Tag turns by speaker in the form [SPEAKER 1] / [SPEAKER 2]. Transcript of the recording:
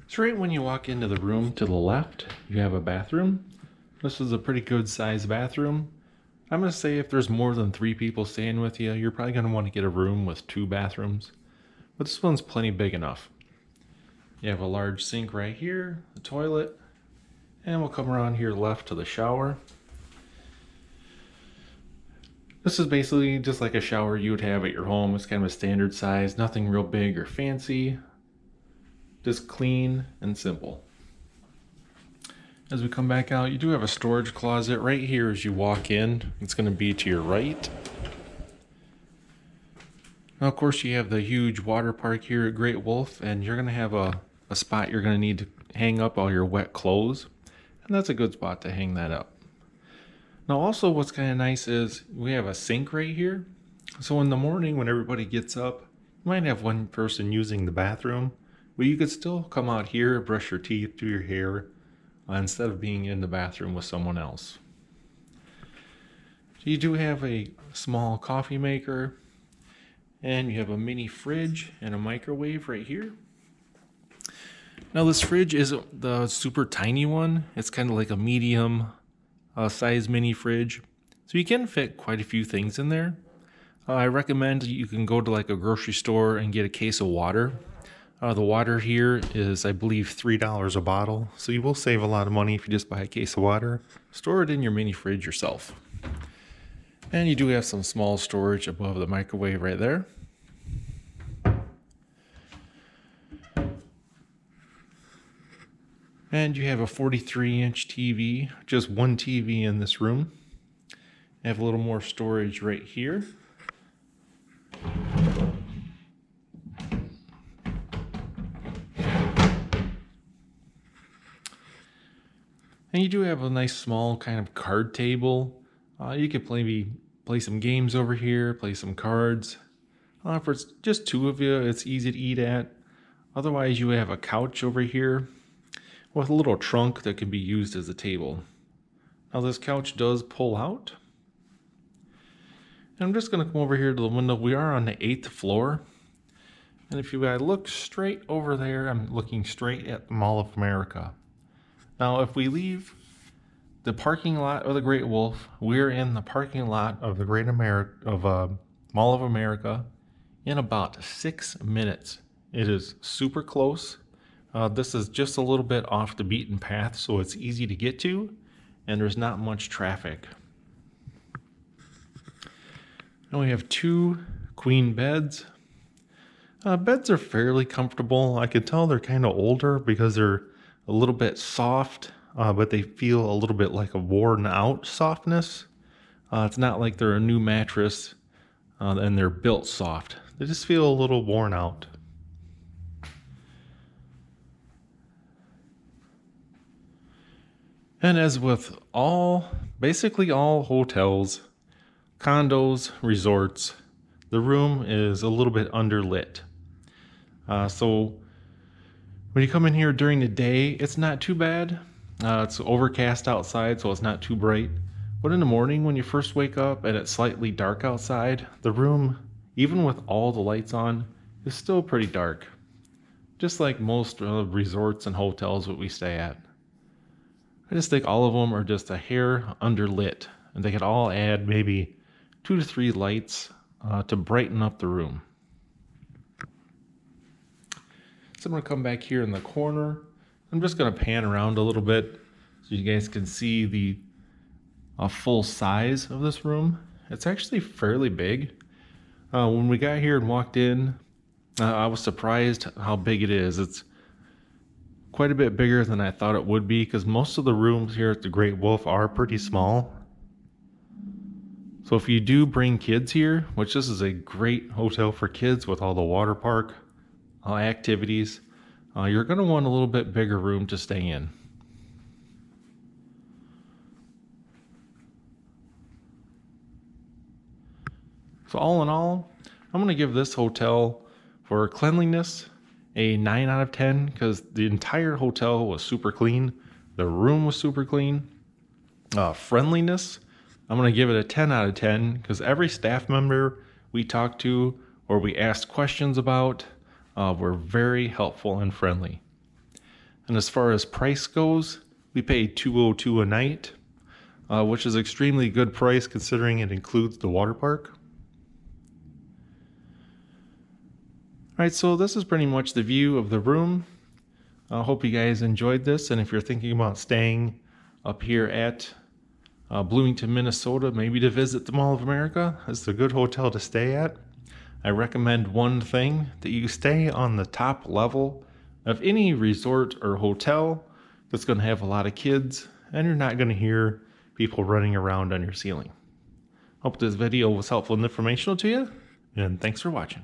[SPEAKER 1] So right when you walk into the room to the left, you have a bathroom. This is a pretty good sized bathroom. I'm going to say if there's more than 3 people staying with you, you're probably going to want to get a room with 2 bathrooms. But this one's plenty big enough. You have a large sink right here, the toilet, and we'll come around here left to the shower. This is basically just like a shower you would have at your home. It's kind of a standard size, nothing real big or fancy. Just clean and simple. As we come back out, you do have a storage closet right here as you walk in. It's going to be to your right. Now, of course, you have the huge water park here at Great Wolf, and you're going to have a spot you're going to need to hang up all your wet clothes. And that's a good spot to hang that up. Now, also what's kind of nice is we have a sink right here. So in the morning when everybody gets up, you might have one person using the bathroom, but you could still come out here, brush your teeth, do your hair, instead of being in the bathroom with someone else. So you do have a small coffee maker, and you have a mini fridge and a microwave right here. Now this fridge isn't the super tiny one. It's kind of like a medium size mini fridge. So you can fit quite a few things in there. I recommend you can go to like a grocery store and get a case of water. The water here is, I believe, $3 a bottle. So you will save a lot of money if you just buy a case of water. Store it in your mini fridge yourself. And you do have some small storage above the microwave right there. And you have a 43-inch TV, just one TV in this room. You have a little more storage right here. And you do have a nice small kind of card table. You could maybe play some games over here, play some cards. For it's just 2 of you, it's easy to eat at. Otherwise, you have a couch over here with a little trunk that can be used as a table. Now this couch does pull out. And I'm just going to come over here to the window. We are on the 8th floor. And if you look straight over there, I'm looking straight at the Mall of America. Now, if we leave the parking lot of the Great Wolf, we're in the parking lot of the Mall of America in about 6 minutes. It is super close. This is just a little bit off the beaten path, so it's easy to get to, and there's not much traffic. Now we have 2 queen beds. Beds are fairly comfortable. I could tell they're kind of older because they're a little bit soft, but they feel a little bit like a worn out softness. It's not like they're a new mattress and they're built soft. They just feel a little worn out. And as with basically all hotels, condos, resorts, the room is a little bit underlit. So when you come in here during the day, it's not too bad. It's overcast outside, so it's not too bright. But in the morning, when you first wake up and it's slightly dark outside, the room, even with all the lights on, is still pretty dark. Just like most resorts and hotels that we stay at. I just think all of them are just a hair underlit, and they could all add maybe 2 to 3 lights to brighten up the room. So I'm going to come back here in the corner. I'm just going to pan around a little bit so you guys can see the full size of this room. It's actually fairly big. When we got here and walked in, I was surprised how big it is. It's quite a bit bigger than I thought it would be because most of the rooms here at the Great Wolf are pretty small. So if you do bring kids here, which this is a great hotel for kids with all the water park activities, you're going to want a little bit bigger room to stay in. So all in all, I'm going to give this hotel for cleanliness a 9 out of 10 because the entire hotel was super clean. The room was super clean. Friendliness, I'm going to give it a 10 out of 10 because every staff member we talked to or we asked questions about were very helpful and friendly. And as far as price goes, we paid $202 a night, which is extremely good price considering it includes the water park. Alright, so this is pretty much the view of the room. I hope you guys enjoyed this, and if you're thinking about staying up here at Bloomington, Minnesota, maybe to visit the Mall of America, it's a good hotel to stay at. I recommend one thing, that you stay on the top level of any resort or hotel that's going to have a lot of kids, and you're not going to hear people running around on your ceiling. Hope this video was helpful and informational to you, and thanks for watching.